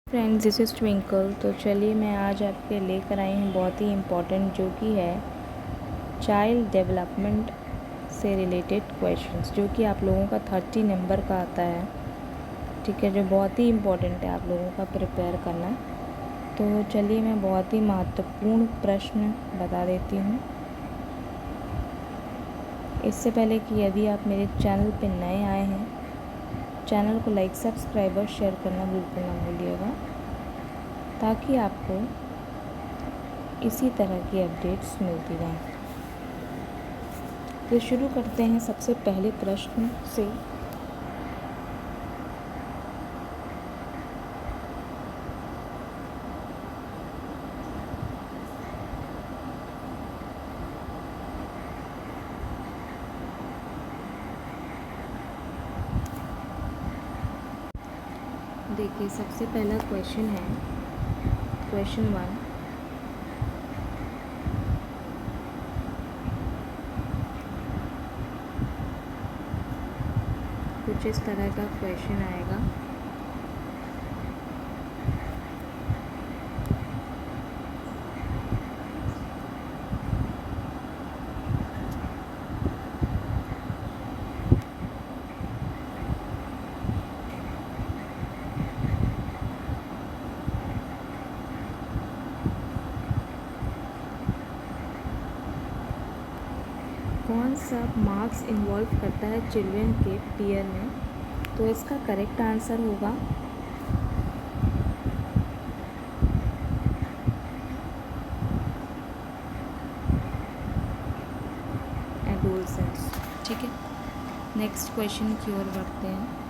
Friends, this is twinkle. तो चलिए मैं आज आपके लेकर आई हूँ बहुत ही इम्पोर्टेंट, जो कि है चाइल्ड डेवलपमेंट से रिलेटेड क्वेश्चंस, जो कि आप लोगों का 30 नंबर का आता है। ठीक है, जो बहुत ही इम्पोर्टेंट है आप लोगों का प्रिपेयर करना। तो चलिए मैं बहुत ही महत्वपूर्ण प्रश्न बता देती हूँ। इससे पहले कि यदि आप मेरे चैनल पर नए आए हैं, चैनल को लाइक, सब्सक्राइब और शेयर करना बिल्कुल ना भूलिएगा, ताकि आपको इसी तरह की अपडेट्स मिलती रहें। तो शुरू करते हैं सबसे पहले प्रश्न से। देखिए, सबसे पहला क्वेश्चन है क्वेश्चन 1। कुछ इस तरह का क्वेश्चन आएगा। कौन सा मार्क्स इन्वॉल्व करता है चिल्ड्रन के पीयर में? तो इसका करेक्ट आंसर होगा एडोलसेंस। ठीक है, नेक्स्ट क्वेश्चन की ओर बढ़ते हैं।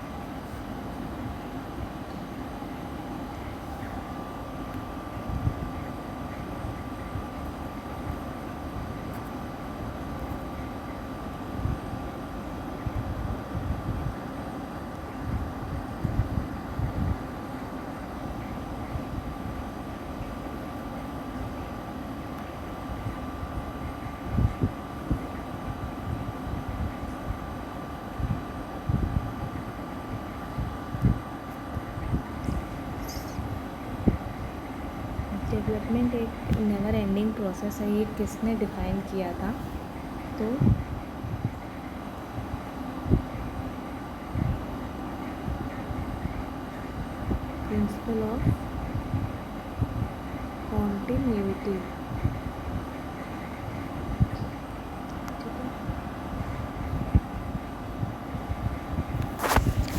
डेवलपमेंट एक नेवर एंडिंग प्रोसेस है, ये किसने डिफाइन किया था? तो प्रिंसिपल ऑफ कॉन्टिन्यूटी।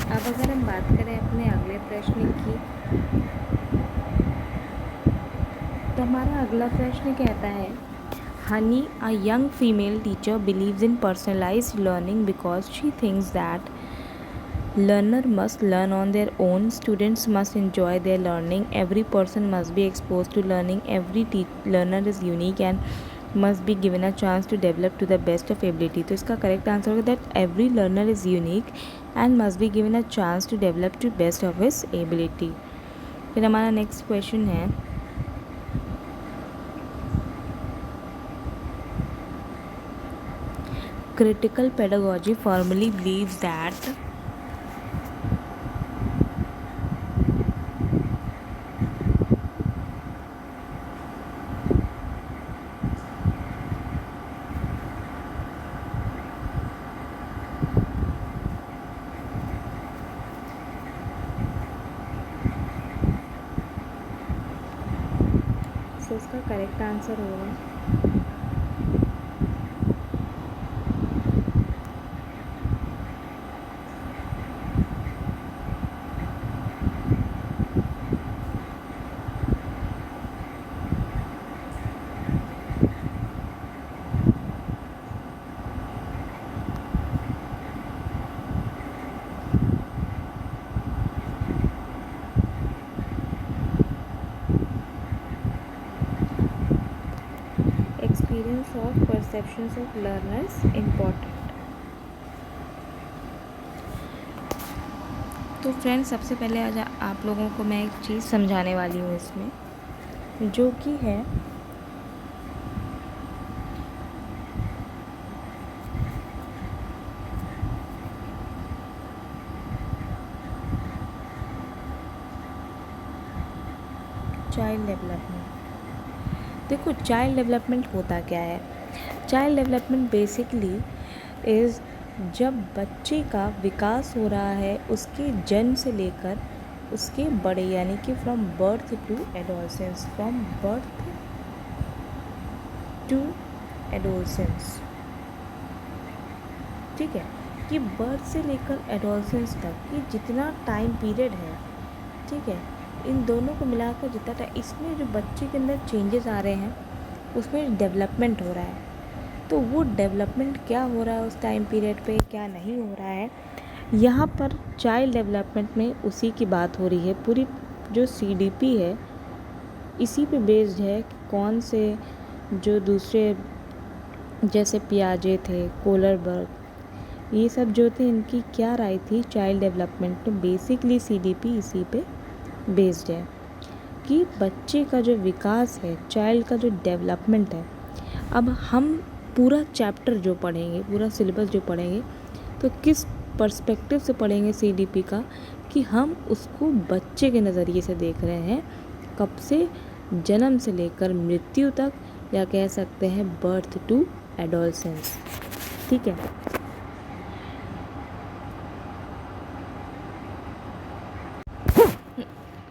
अब अगर हम बात करें अपने अगले प्रश्न की, तो हमारा अगला प्रश्न कहता है, Honey, a young female teacher believes in personalised learning because she thinks that learner must learn on their own, students must enjoy their learning, every person must be exposed to learning, every learner is unique and must be given a chance to develop to the best of ability। तो इसका correct answer होगा that every learner is unique and must be given a chance to develop to best of his ability. फिर हमारा next question है, critical pedagogy formally believes that तो इसका correct answer होगा experience of perceptions of learners important. तो friends, सबसे पहले आज आप लोगों को मैं एक चीज़ समझाने वाली हूँ इसमें, जो कि है चाइल्ड डेवलपमेंट। देखो चाइल्ड डेवलपमेंट होता क्या है। चाइल्ड डेवलपमेंट बेसिकली इज़ जब बच्चे का विकास हो रहा है उसके जन्म से लेकर उसके बड़े यानी कि from birth to adolescence, from birth to adolescence, ठीक है, कि बर्थ से लेकर एडोलसेंस तक ये जितना टाइम पीरियड है, ठीक है, इन दोनों को मिलाकर जितना टाइम, इसमें जो बच्चे के अंदर चेंजेस आ रहे हैं उसमें डेवलपमेंट हो रहा है। तो वो डेवलपमेंट क्या हो रहा है उस टाइम पीरियड पे, क्या नहीं हो रहा है, यहाँ पर चाइल्ड डेवलपमेंट में उसी की बात हो रही है। पूरी जो CDP है इसी पे बेस्ड है कि कौन से जो दूसरे जैसे पियाजे थे, कोलरबर्ग, ये सब जो थे इनकी क्या राय थी चाइल्ड डेवलपमेंट में। बेसिकली CDP इसी पे बेस्ड है कि बच्चे का जो विकास है, चाइल्ड का जो डेवलपमेंट है। अब हम पूरा चैप्टर जो पढ़ेंगे, पूरा सिलेबस जो पढ़ेंगे, तो किस पर्सपेक्टिव से पढ़ेंगे CDP का, कि हम उसको बच्चे के नज़रिए से देख रहे हैं, कब से, जन्म से लेकर मृत्यु तक, या कह सकते हैं बर्थ टू एडोलसेंस, ठीक है।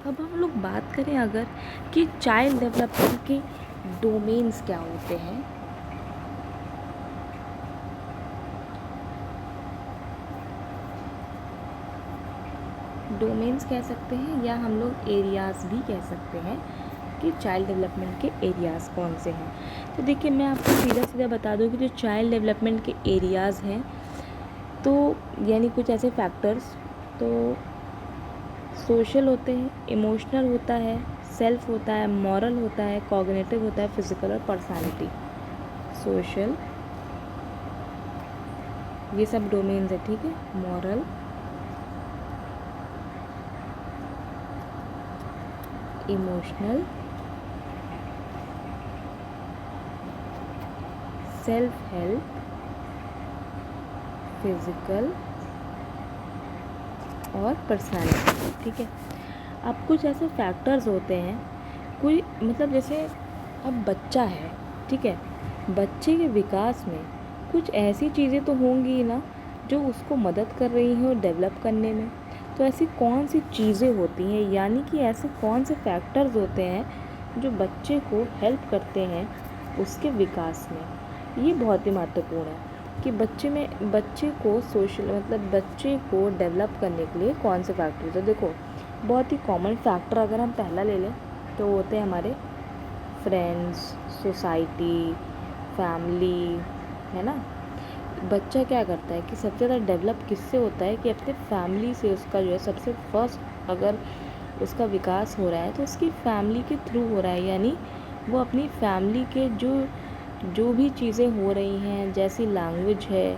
अब हम लोग बात करें अगर कि चाइल्ड डेवलपमेंट के डोमेन्स क्या होते हैं। डोमेन्स कह सकते हैं या हम लोग एरियाज़ भी कह सकते हैं कि चाइल्ड डेवलपमेंट के एरियाज़ कौन से हैं। तो देखिए मैं आपको सीधा सीधा बता दूं कि जो चाइल्ड डेवलपमेंट के एरियाज़ हैं, तो यानी कुछ ऐसे फैक्टर्स, तो सोशल होते हैं, इमोशनल होता है, सेल्फ होता है, मॉरल होता है, कॉग्निटिव होता है, फिजिकल और पर्सनालिटी। सोशल, ये सब डोमेन्स है, ठीक है। Moral, emotional, self help, physical और पर्सनालिटी, ठीक है। अब कुछ ऐसे फैक्टर्स होते हैं, कोई मतलब जैसे अब बच्चा है, ठीक है, बच्चे के विकास में कुछ ऐसी चीज़ें तो होंगी ना जो उसको मदद कर रही हैं और डेवलप करने में। तो ऐसी कौन सी चीज़ें होती हैं, यानी कि ऐसे कौन से फैक्टर्स होते हैं जो बच्चे को हेल्प करते हैं उसके विकास में। ये बहुत ही महत्वपूर्ण है कि बच्चे को सोशल मतलब बच्चे को डेवलप करने के लिए कौन से फैक्टर्स है। देखो बहुत ही कॉमन फैक्टर अगर हम पहला ले लें तो होते हैं हमारे फ्रेंड्स, सोसाइटी, फैमिली, है ना। बच्चा क्या करता है कि सबसे ज़्यादा डेवलप किससे होता है कि अपने फैमिली से उसका जो है सबसे फर्स्ट अगर उसका विकास हो रहा है तो उसकी फैमिली के थ्रू हो रहा है। यानी वो अपनी फैमिली के जो भी चीज़ें हो रही हैं, जैसी लैंग्वेज है,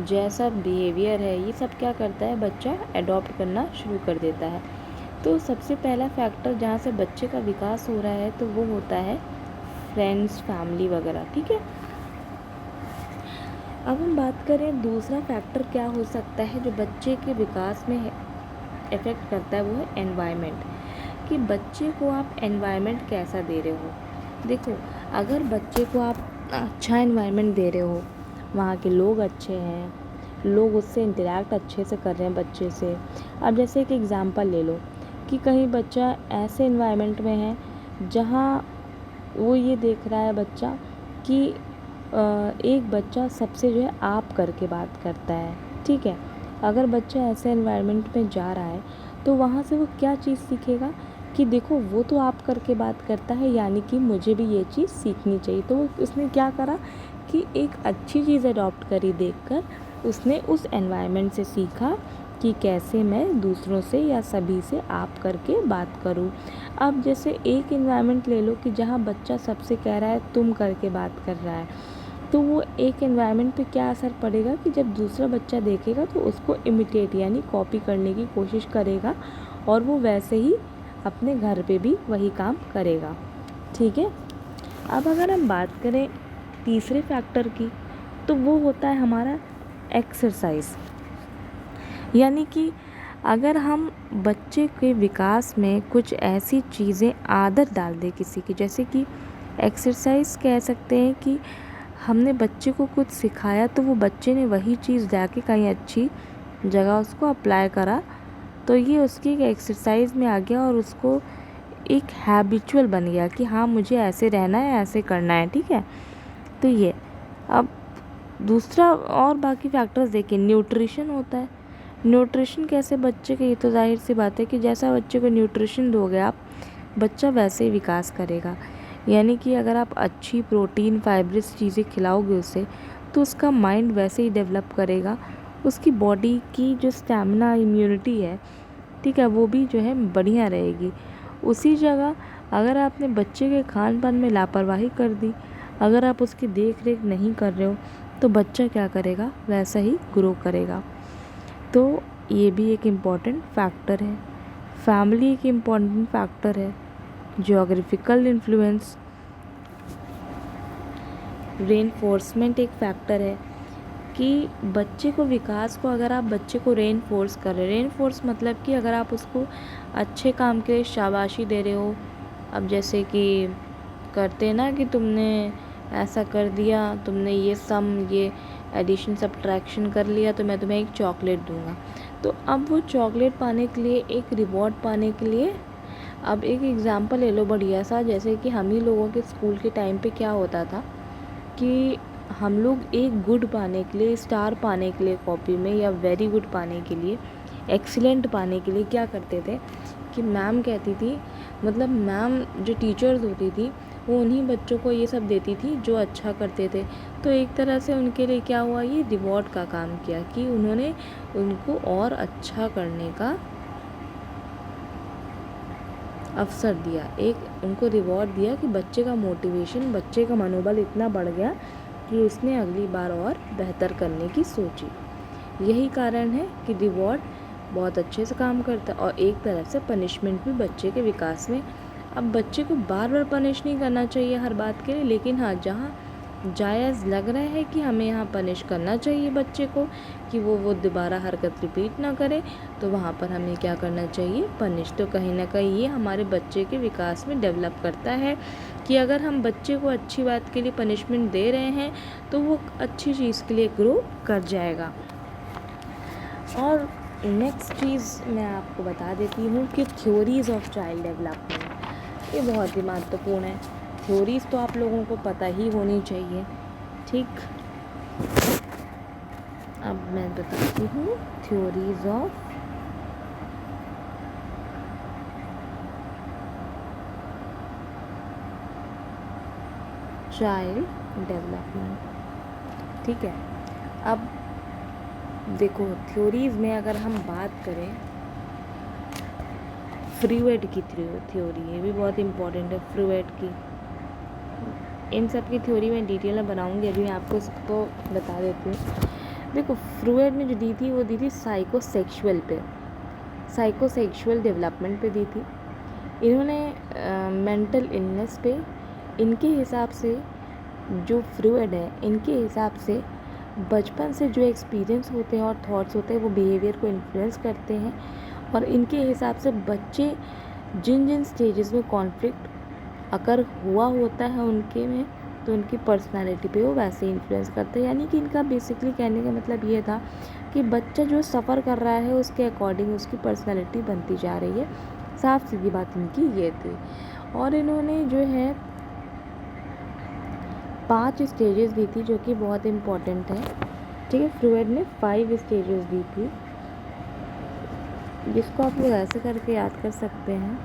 जैसा बिहेवियर है, ये सब क्या करता है बच्चा अडॉप्ट करना शुरू कर देता है। तो सबसे पहला फैक्टर जहाँ से बच्चे का विकास हो रहा है तो वो होता है फ्रेंड्स, फैमिली वगैरह, ठीक है। अब हम बात करें दूसरा फैक्टर क्या हो सकता है जो बच्चे के विकास में इफ़ेक्ट करता है, वो है एनवायरनमेंट, कि बच्चे को आप एनवायरनमेंट कैसा दे रहे हो। देखो अगर बच्चे को आप अच्छा एनवायरनमेंट दे रहे हो, वहाँ के लोग अच्छे हैं, लोग उससे इंटरेक्ट अच्छे से कर रहे हैं बच्चे से। अब जैसे एक एग्ज़ाम्पल ले लो कि कहीं बच्चा ऐसे एनवायरनमेंट में है जहाँ वो ये देख रहा है बच्चा कि एक बच्चा सबसे जो है आप करके बात करता है, ठीक है। अगर बच्चा ऐसे एनवायरनमेंट में जा रहा है तो वहाँ से वो क्या चीज़ सीखेगा कि देखो वो तो आप करके बात करता है, यानी कि मुझे भी ये चीज़ सीखनी चाहिए। तो उसने क्या करा कि एक अच्छी चीज़ अडॉप्ट करी देखकर, उसने उस एनवायरनमेंट से सीखा कि कैसे मैं दूसरों से या सभी से आप करके बात करूं। अब जैसे एक एनवायरनमेंट ले लो कि जहां बच्चा सबसे कह रहा है तुम करके बात कर रहा है, तो वो एक एनवायरनमेंट पे क्या असर पड़ेगा कि जब दूसरा बच्चा देखेगा तो उसको इमिटेट यानी कॉपी करने की कोशिश करेगा और वो वैसे ही अपने घर पे भी वही काम करेगा, ठीक है। अब अगर हम बात करें तीसरे फैक्टर की तो वो होता है हमारा एक्सरसाइज, यानी कि अगर हम बच्चे के विकास में कुछ ऐसी चीज़ें आदत डाल दें किसी की, जैसे कि एक्सरसाइज कह सकते हैं कि हमने बच्चे को कुछ सिखाया तो वो बच्चे ने वही चीज़ जाके कहीं अच्छी जगह उसको अप्लाई करा, तो ये उसकी एक एक्सरसाइज में आ गया और उसको एक हैबिचुअल बन गया कि हाँ मुझे ऐसे रहना है, ऐसे करना है, ठीक है। तो ये अब दूसरा और बाकी फैक्टर्स देखिए, न्यूट्रिशन होता है। न्यूट्रिशन कैसे बच्चे के, ये तो जाहिर सी बात है कि जैसा बच्चे को न्यूट्रिशन दोगे आप, बच्चा वैसे ही विकास करेगा। यानी कि अगर आप अच्छी प्रोटीन फाइब्रस चीज़ें खिलाओगे उसे, तो उसका माइंड वैसे ही डेवलप करेगा, उसकी बॉडी की जो स्टैमिना इम्यूनिटी है, ठीक है, वो भी जो है बढ़िया रहेगी। उसी जगह अगर आपने बच्चे के खान पान में लापरवाही कर दी, अगर आप उसकी देख रेख नहीं कर रहे हो, तो बच्चा क्या करेगा, वैसा ही ग्रो करेगा। तो ये भी एक इम्पॉर्टेंट फैक्टर है। फैमिली एक इम्पॉर्टेंट फैक्टर है। ज्योग्राफिकल इन्फ्लुएंस, रेनफोर्समेंट एक फैक्टर है कि बच्चे को विकास को, अगर आप बच्चे को रेनफोर्स कर रहे, रेनफोर्स मतलब कि अगर आप उसको अच्छे काम के लिए शाबाशी दे रहे हो, अब जैसे कि करते ना कि तुमने ऐसा कर दिया, तुमने ये सम ये एडिशन सब्ट्रैक्शन कर लिया, तो मैं तुम्हें एक चॉकलेट दूंगा। तो अब वो चॉकलेट पाने के लिए, एक रिवॉर्ड पाने के लिए, अब एक एग्ज़ाम्पल ले लो बढ़िया सा, जैसे कि हम ही लोगों के स्कूल के टाइम पे क्या होता था कि हम लोग एक गुड पाने के लिए, स्टार पाने के लिए कॉपी में, या वेरी गुड पाने के लिए, एक्सीलेंट पाने के लिए क्या करते थे कि मैम कहती थी, मतलब मैम जो टीचर्स होती थी वो उन्हीं बच्चों को ये सब देती थी जो अच्छा करते थे। तो एक तरह से उनके लिए क्या हुआ, ये रिवॉर्ड का काम किया कि उन्होंने उनको और अच्छा करने का अवसर दिया, एक उनको रिवॉर्ड दिया कि बच्चे का मोटिवेशन, बच्चे का मनोबल इतना बढ़ गया कि उसने अगली बार और बेहतर करने की सोची। यही कारण है कि रिवॉर्ड बहुत अच्छे से काम करता है, और एक तरह से पनिशमेंट भी बच्चे के विकास में। अब बच्चे को बार बार पनिश नहीं करना चाहिए हर बात के लिए, लेकिन हाँ जहाँ जायज़ लग रहा है कि हमें यहाँ पनिश करना चाहिए बच्चे को कि वो दोबारा हरकत रिपीट ना करे, तो वहाँ पर हमें क्या करना चाहिए, पनिश। तो कहीं ना कहीं ये हमारे बच्चे के विकास में डेवलप करता है कि अगर हम बच्चे को अच्छी बात के लिए पनिशमेंट दे रहे हैं तो वो अच्छी चीज़ के लिए ग्रो कर जाएगा। और नेक्स्ट चीज़ मैं आपको बता देती हूँ कि थ्योरीज़ ऑफ चाइल्ड डेवलपमेंट, ये बहुत ही महत्वपूर्ण है। थ्योरीज़ तो आप लोगों को पता ही होनी चाहिए, ठीक। अब मैं बताती हूँ थ्योरीज़ ऑफ चाइल्ड डेवलपमेंट, ठीक है। अब देखो थ्योरीज़ में अगर हम बात करें, फ्रूएड की थ्योरी, ये भी बहुत इम्पोर्टेंट है, फ्रूएड की। इन सब की थ्योरी मैं डिटेल में बनाऊंगी, अभी मैं आपको इसको बता देती हूँ। देखो फ्रूएड ने जो दी थी वो दी थी साइकोसेक्सुअल पे, साइकोसेक्सुअल डेवलपमेंट पे दी थी। इन्होंने मेंटल इलनेस पे, इनके हिसाब से जो फ्रूएड है, इनके हिसाब से बचपन से जो एक्सपीरियंस होते हैं और थॉट्स होते हैं वो बिहेवियर को इन्फ्लुएंस करते हैं, और इनके हिसाब से बच्चे जिन जिन स्टेजेस में कॉन्फ्लिक्ट अगर हुआ होता है उनके में, तो उनकी पर्सनालिटी पे वो वैसे इन्फ्लुएंस करते हैं। यानी कि इनका बेसिकली कहने का मतलब ये था कि बच्चा जो सफ़र कर रहा है उसके अकॉर्डिंग उसकी पर्सनालिटी बनती जा रही है, साफ सीधी बात इनकी ये थी। और इन्होंने जो है 5 स्टेजेस दी थी जो कि बहुत इम्पॉर्टेंट है, ठीक है। फ्रूएड ने 5 स्टेजेस दी थी, जिसको आप लोग ऐसे करके याद कर सकते हैं,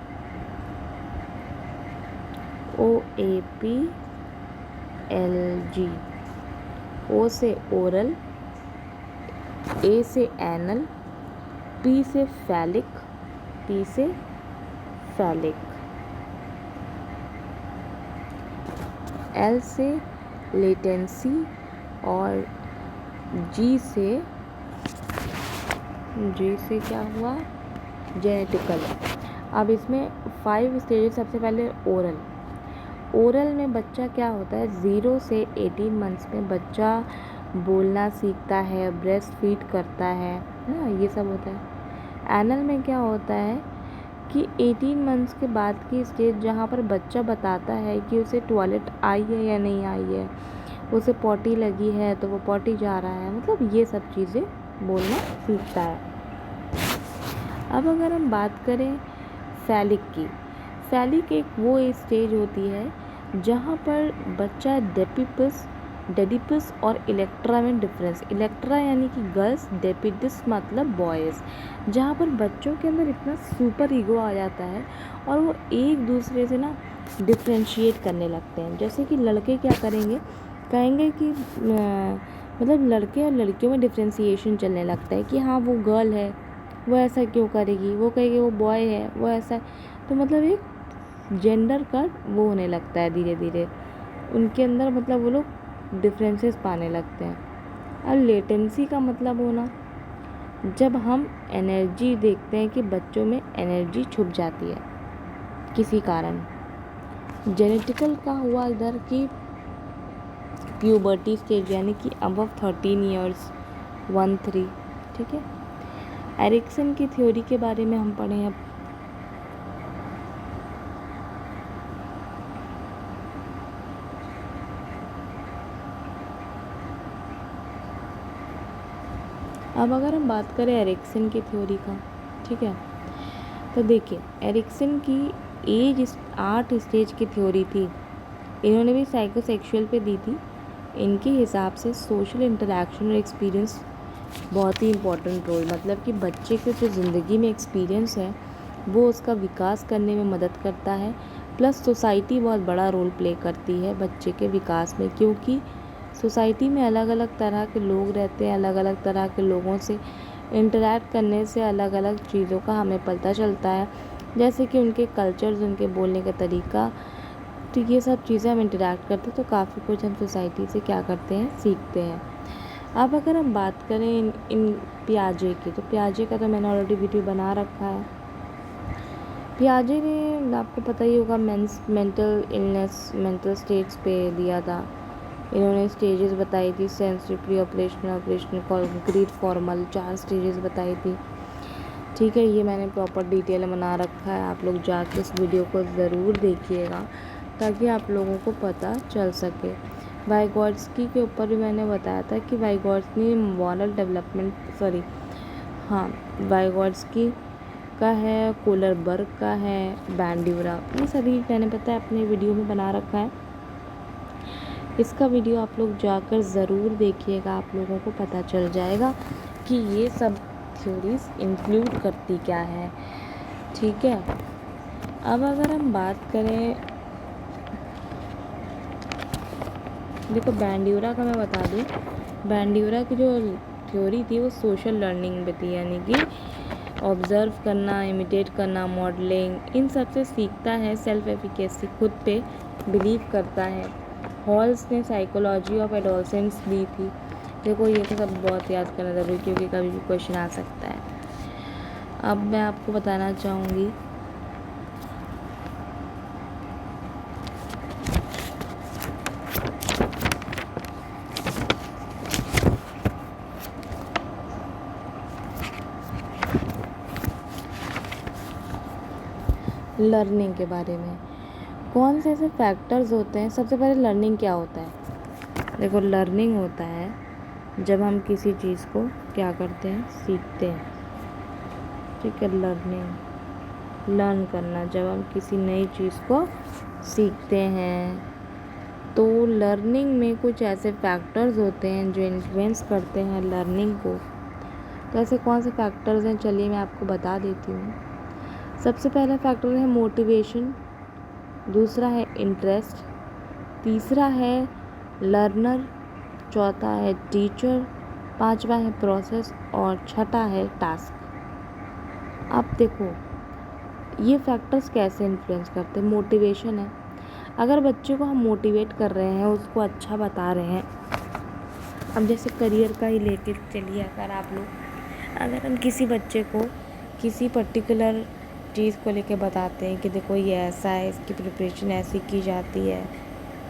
OAP LG। O से ओरल, A से एनल, P से फैलिक, P से फैलिक, L से लेटेंसी, और G से क्या हुआ, जेनेटिकल। अब इसमें 5 स्टेजेस, सबसे पहले ओरल। ओरल में बच्चा क्या होता है, 0 से 18 मंथ्स में बच्चा बोलना सीखता है, ब्रेस्ट फीड करता है ना, ये सब होता है। एनल में क्या होता है कि 18 मंथ्स के बाद की स्टेज जहाँ पर बच्चा बताता है कि उसे टॉयलेट आई है या नहीं आई है, उसे पॉटी लगी है तो वो पॉटी जा रहा है, मतलब ये सब चीज़ें बोलना सीखता है। अब अगर हम बात करें फैलिक की, फैलिक एक वो स्टेज होती है जहाँ पर बच्चा डेडिपस और इलेक्ट्रा में डिफरेंस, इलेक्ट्रा यानी कि गर्ल्स, डेपिडिस मतलब बॉयज़, जहाँ पर बच्चों के अंदर इतना सुपर ईगो आ जाता है और वो एक दूसरे से ना डिफ्रेंशिएट करने लगते हैं। जैसे कि लड़के क्या करेंगे, कहेंगे कि मतलब लड़के और लड़कियों में डिफ्रेंशिएशन चलने लगता है कि हाँ वो गर्ल है, वो ऐसा क्यों करेगी, वो कहेगी वो बॉय है, वो ऐसा है। तो मतलब एक जेंडर का वो होने लगता है धीरे धीरे उनके अंदर, मतलब वो लोग डिफरेंसेस पाने लगते हैं। और लेटेंसी का मतलब होना, जब हम एनर्जी देखते हैं कि बच्चों में एनर्जी छुप जाती है किसी कारण। जेनेटिकल का हुआ इधर कि प्यूबर्टी स्टेज यानी कि अबव 13 ईयर्स 1-3, ठीक है। एरिक्सन की थ्योरी के बारे में हम पढ़े हैं। अब अगर हम बात करें एरिक्सन की थ्योरी का, ठीक है, तो देखिए एरिक्सन की एज 8 स्टेज की थ्योरी थी। इन्होंने भी साइकोसेक्सुअल पे दी थी। इनके हिसाब से सोशल इंटरेक्शन और एक्सपीरियंस बहुत ही इम्पोर्टेंट रोल, मतलब कि बच्चे के जो ज़िंदगी में एक्सपीरियंस है वो उसका विकास करने में मदद करता है। प्लस सोसाइटी बहुत बड़ा रोल प्ले करती है बच्चे के विकास में, क्योंकि सोसाइटी में अलग अलग तरह के लोग रहते हैं, अलग अलग तरह के लोगों से इंटरैक्ट करने से अलग अलग चीज़ों का हमें पता चलता है, जैसे कि उनके कल्चर्स, उनके बोलने का तरीका। तो ये सब चीज़ें हम इंटरैक्ट करते हैं तो काफ़ी कुछ हम सोसाइटी से क्या करते हैं, सीखते हैं। अब अगर हम बात करें इन पियाजे की, तो पियाजे का तो मैंने ऑलरेडी वीडियो बना रखा है। पियाजे ने, आपको पता ही होगा, मेंटल इलनेस, मेंटल स्टेट्स पे दिया था। इन्होंने स्टेजेस बताई थी, sensory, pre operational, operational, concrete, formal, 4 stages बताई थी, ठीक है। ये मैंने प्रॉपर डिटेल बना रखा है, आप लोग जाके इस वीडियो को ज़रूर देखिएगा ताकि आप लोगों को पता चल सके। वाइगॉट्स्की के ऊपर भी मैंने बताया था कि वाइगॉट्स्की मॉरल डेवलपमेंट, वाइगॉट्स्की का है, कोलरबर्ग का है, बैंड्यूरा, ये सभी मैंने पता है अपने वीडियो में बना रखा है। इसका वीडियो आप लोग जाकर ज़रूर देखिएगा, आप लोगों को पता चल जाएगा कि ये सब थ्योरीज इंक्लूड करती क्या है, ठीक है। अब अगर हम बात करें, देखो बैंड्यूरा का मैं बता दूँ, बैंड्यूरा की जो थ्योरी थी वो सोशल लर्निंग पे थी, यानी कि ऑब्ज़र्व करना, इमिटेट करना, मॉडलिंग, इन सब से सीखता है। सेल्फ एफिकेसी, खुद पे बिलीव करता है। हॉल्स ने साइकोलॉजी ऑफ एडोलसेंस ली थी। देखो ये तो सब बहुत याद करना ज़रूरी, क्योंकि कभी भी क्वेश्चन आ सकता है। अब मैं आपको बताना चाहूँगी लर्निंग के बारे में। कौन से ऐसे फैक्टर्स होते हैं, सबसे पहले लर्निंग क्या होता है। देखो लर्निंग होता है जब हम किसी चीज़ को क्या करते हैं, सीखते हैं, ठीक है। लर्न करना, जब हम किसी नई चीज़ को सीखते हैं। तो लर्निंग में कुछ ऐसे फैक्टर्स होते हैं जो इन्फ्लुएंस करते हैं लर्निंग को। तो ऐसे कौन से फैक्टर्स हैं, चलिए मैं आपको बता देती हूँ। सबसे पहला फैक्टर है मोटिवेशन, दूसरा है इंटरेस्ट, तीसरा है लर्नर, चौथा है टीचर, पांचवा है प्रोसेस और छठा है टास्क। अब देखो ये फैक्टर्स कैसे इन्फ्लुएंस करते हैं। मोटिवेशन है, अगर बच्चे को हम मोटिवेट कर रहे हैं, उसको अच्छा बता रहे हैं, अब जैसे करियर का ही लेके चलिए, अगर हम किसी बच्चे को किसी पर्टिकुलर चीज़ को लेके बताते हैं कि देखो ये ऐसा है, इसकी प्रिपरेशन ऐसी की जाती है,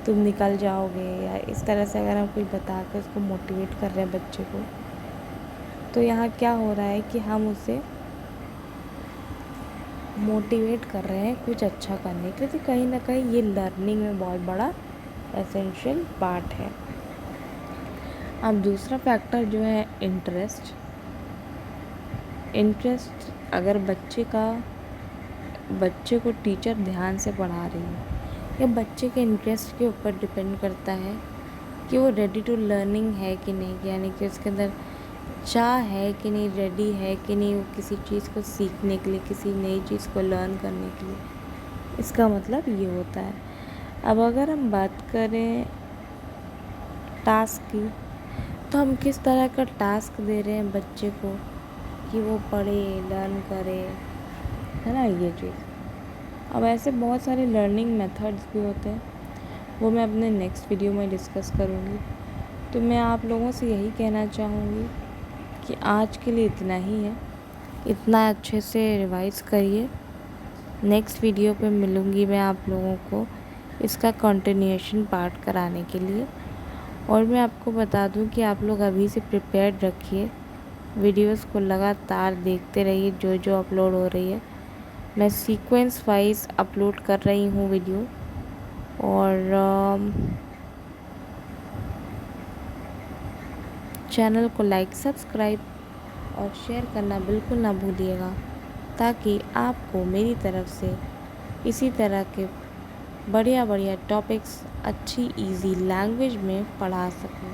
तुम निकल जाओगे, या इस तरह से अगर हम कुछ बता कर उसको मोटिवेट कर रहे हैं बच्चे को, तो यहाँ क्या हो रहा है कि हम उसे मोटिवेट कर रहे हैं कुछ अच्छा करने के लिए। तो कहीं ना कहीं ये लर्निंग में बहुत बड़ा एसेंशियल पार्ट है। अब दूसरा फैक्टर जो है इंटरेस्ट। अगर बच्चे को टीचर ध्यान से पढ़ा रही है या बच्चे के इंटरेस्ट के ऊपर डिपेंड करता है कि वो रेडी टू लर्निंग है कि नहीं, यानी कि उसके अंदर चाह है कि नहीं, रेडी है कि नहीं वो किसी चीज़ को सीखने के लिए, किसी नई चीज़ को लर्न करने के लिए। इसका मतलब ये होता है। अब अगर हम बात करें टास्क की, तो हम किस तरह का टास्क दे रहे हैं बच्चे को कि वो पढ़े, लर्न करे, है ना, ये चीज़। अब ऐसे बहुत सारे लर्निंग मेथड्स भी होते हैं, वो मैं अपने नेक्स्ट वीडियो में डिस्कस करूँगी। तो मैं आप लोगों से यही कहना चाहूँगी कि आज के लिए इतना ही है। इतना अच्छे से रिवाइज़ करिए। नेक्स्ट वीडियो पे मिलूँगी मैं आप लोगों को इसका कंटिन्यूएशन पार्ट कराने के लिए। और मैं आपको बता दूं कि आप लोग अभी से प्रिपेयर्ड रखिए, वीडियोस को लगातार देखते रहिए जो जो अपलोड हो रही है। मैं सीक्वेंस वाइज अपलोड कर रही हूँ वीडियो। और चैनल को लाइक, सब्सक्राइब और शेयर करना बिल्कुल ना भूलिएगा, ताकि आपको मेरी तरफ से इसी तरह के बढ़िया बढ़िया टॉपिक्स अच्छी इजी लैंग्वेज में पढ़ा सकूँ।